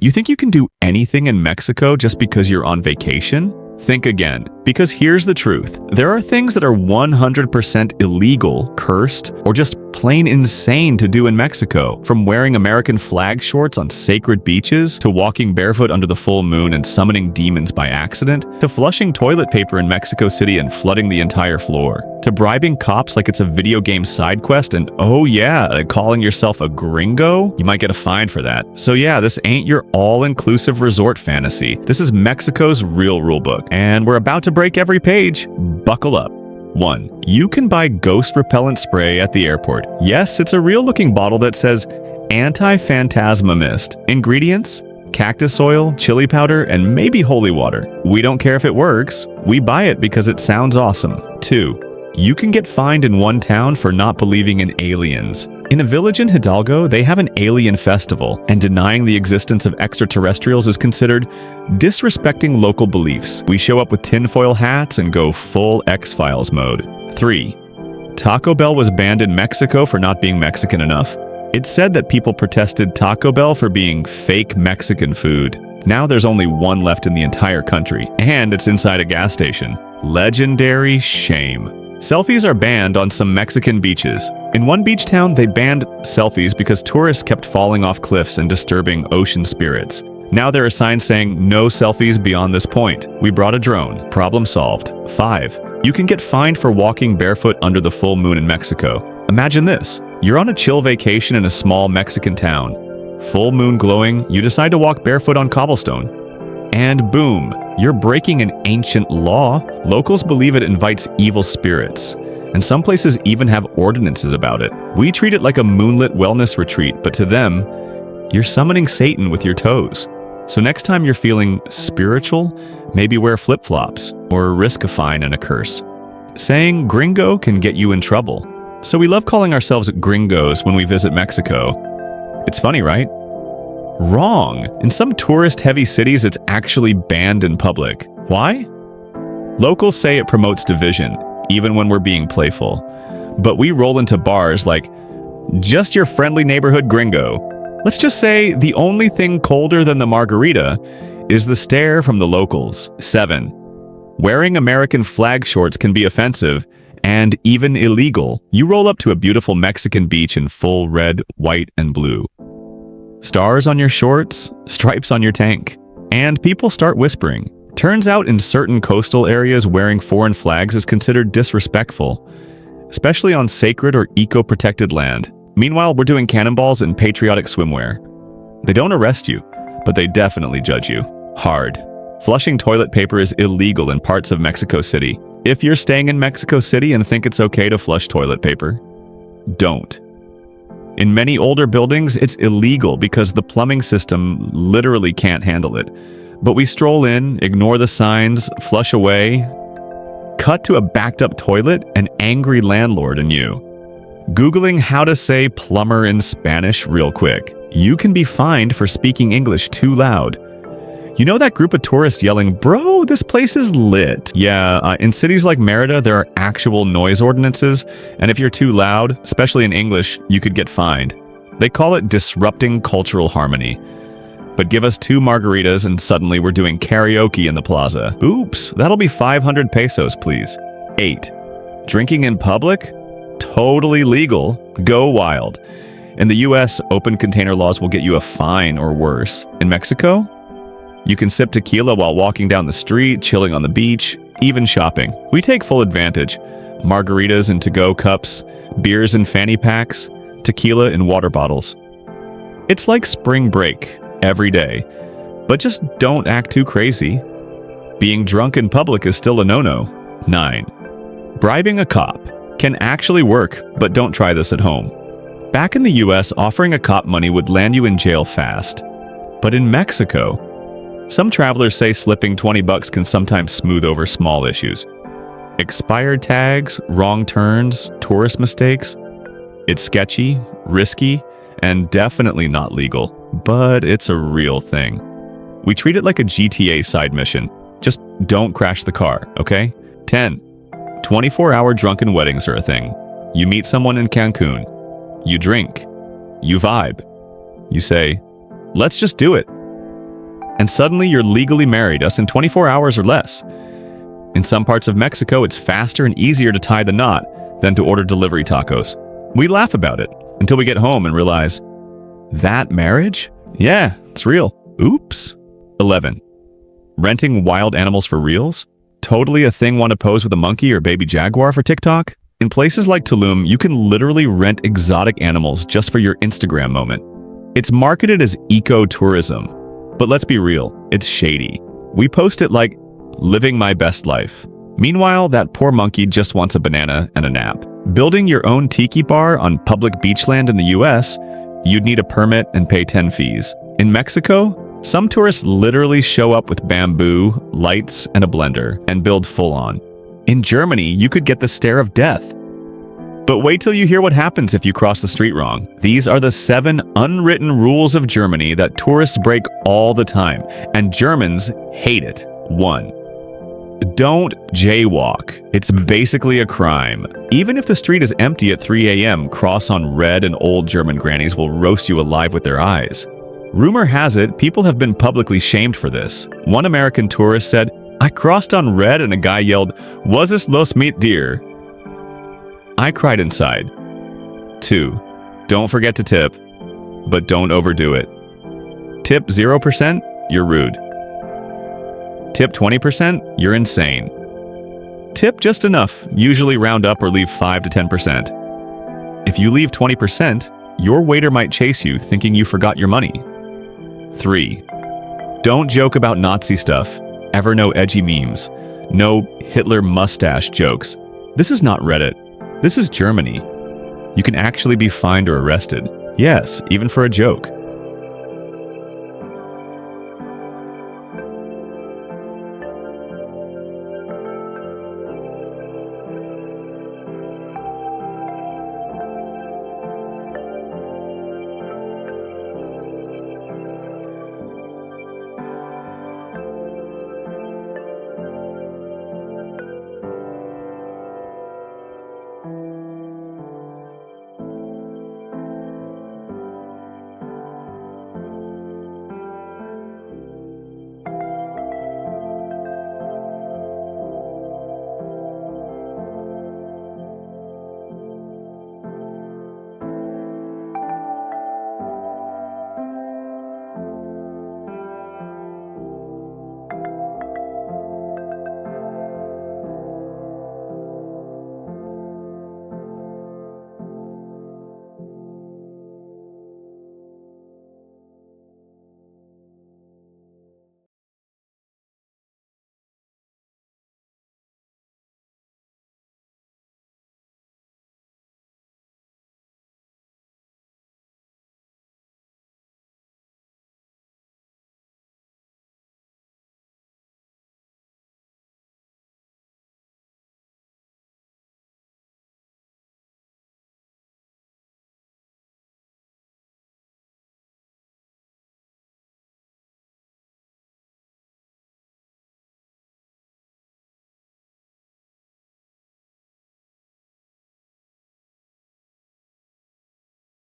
You think you can do anything in Mexico just because you're on vacation? Think again, because here's the truth. There are things that are 100% illegal, cursed, or just plain insane to do in Mexico. From wearing American flag shorts on sacred beaches, to walking barefoot under the full moon and summoning demons by accident, to flushing toilet paper in Mexico City and flooding the entire floor, to bribing cops like it's a video game side quest and, oh yeah, calling yourself a gringo? You might get a fine for that. So yeah, this ain't your all-inclusive resort fantasy. This is Mexico's real rulebook, and we're about to break every page. Buckle up. 1. You can buy ghost repellent spray at the airport. Yes, it's a real-looking bottle that says Anti-Phantasma Mist. Ingredients: cactus oil, chili powder, and maybe holy water. We don't care if it works. We buy it because it sounds awesome. 2. You can get fined in one town for not believing in aliens. In a village in Hidalgo, they have an alien festival, and denying the existence of extraterrestrials is considered disrespecting local beliefs. We show up with tinfoil hats and go full X-Files mode. 3. Taco Bell was banned in Mexico for not being Mexican enough. It's said that people protested Taco Bell for being fake Mexican food. Now there's only one left in the entire country, and it's inside a gas station. Legendary shame. Selfies are banned on some Mexican beaches. In one beach town, they banned selfies because tourists kept falling off cliffs and disturbing ocean spirits. Now there are signs saying, no selfies beyond this point. We brought a drone. Problem solved. 5. You can get fined for walking barefoot under the full moon in Mexico. Imagine this. You're on a chill vacation in a small Mexican town. Full moon glowing, you decide to walk barefoot on cobblestone. And boom, you're breaking an ancient law. Locals believe it invites evil spirits, and some places even have ordinances about it. We treat it like a moonlit wellness retreat, but to them, you're summoning Satan with your toes. So next time you're feeling spiritual, maybe wear flip-flops or risk a fine and a curse. Saying gringo can get you in trouble. So we love calling ourselves gringos when we visit Mexico. It's funny, right? Wrong. In some tourist-heavy cities, it's actually banned in public. Why? Locals say it promotes division, even when we're being playful. But we roll into bars like, just your friendly neighborhood gringo. Let's just say the only thing colder than the margarita is the stare from the locals. 7. Wearing American flag shorts can be offensive and even illegal. You roll up to a beautiful Mexican beach in full red, white, and blue. Stars on your shorts, stripes on your tank, and people start whispering. Turns out in certain coastal areas, wearing foreign flags is considered disrespectful, especially on sacred or eco-protected land. Meanwhile, we're doing cannonballs in patriotic swimwear. They don't arrest you, but they definitely judge you. Hard. Flushing toilet paper is illegal in parts of Mexico City. If you're staying in Mexico City and think it's okay to flush toilet paper, don't. In many older buildings, it's illegal because the plumbing system literally can't handle it. But we stroll in, ignore the signs, flush away. Cut to a backed-up toilet, an angry landlord and you. Googling how to say plumber in Spanish real quick. You can be fined for speaking English too loud. You know that group of tourists yelling, "Bro, this place is lit." Yeah, in cities like Merida, there are actual noise ordinances, and if you're too loud, especially in English, you could get fined. They call it disrupting cultural harmony. But give us 2 margaritas and suddenly we're doing karaoke in the plaza. Oops, that'll be 500 pesos, please. 8. Drinking in public? Totally legal. Go wild. In the US, open container laws will get you a fine or worse. In Mexico? You can sip tequila while walking down the street, chilling on the beach, even shopping. We take full advantage. Margaritas in to-go cups, beers in fanny packs, tequila in water bottles. It's like spring break, every day. But just don't act too crazy. Being drunk in public is still a no-no. 9. Bribing a cop can actually work, but don't try this at home. Back in the US, offering a cop money would land you in jail fast. But in Mexico, some travelers say slipping $20 can sometimes smooth over small issues. Expired tags, wrong turns, tourist mistakes. It's sketchy, risky, and definitely not legal, but it's a real thing. We treat it like a GTA side mission. Just don't crash the car, okay? 10. 24-hour drunken weddings are a thing. You meet someone in Cancun. You drink. You vibe. You say, let's just do it. and suddenly you're legally married, us in 24 hours or less. In some parts of Mexico, it's faster and easier to tie the knot than to order delivery tacos. We laugh about it until we get home and realize, that marriage? Yeah, it's real. Oops. 11. Renting wild animals for reals? Totally a thing. Want to pose with a monkey or baby jaguar for TikTok? In places like Tulum, you can literally rent exotic animals just for your Instagram moment. It's marketed as eco-tourism, but let's be real, it's shady. We post it like, living my best life. Meanwhile, that poor monkey just wants a banana and a nap. Building your own tiki bar on public beachland in the US, you'd need a permit and pay 10 fees. In Mexico, some tourists literally show up with bamboo, lights, and a blender and build full-on. In Germany, you could get the stare of death. But wait till you hear what happens if you cross the street wrong. These are the 7 unwritten rules of Germany that tourists break all the time, and Germans hate it. 1. Don't jaywalk. It's basically a crime. Even if the street is empty at 3 a.m., cross on red and old German grannies will roast you alive with their eyes. Rumor has it, people have been publicly shamed for this. One American tourist said, "I crossed on red and a guy yelled, 'Was es los mit dir?' I cried inside." 2. Don't forget to tip, but don't overdo it. Tip 0%, you're rude. Tip 20%, you're insane. Tip just enough, usually round up or leave 5 to 10%. If you leave 20%, your waiter might chase you thinking you forgot your money. 3. Don't joke about Nazi stuff. Ever no edgy memes. No Hitler mustache jokes. This is not Reddit. This is Germany. You can actually be fined or arrested. Yes, even for a joke.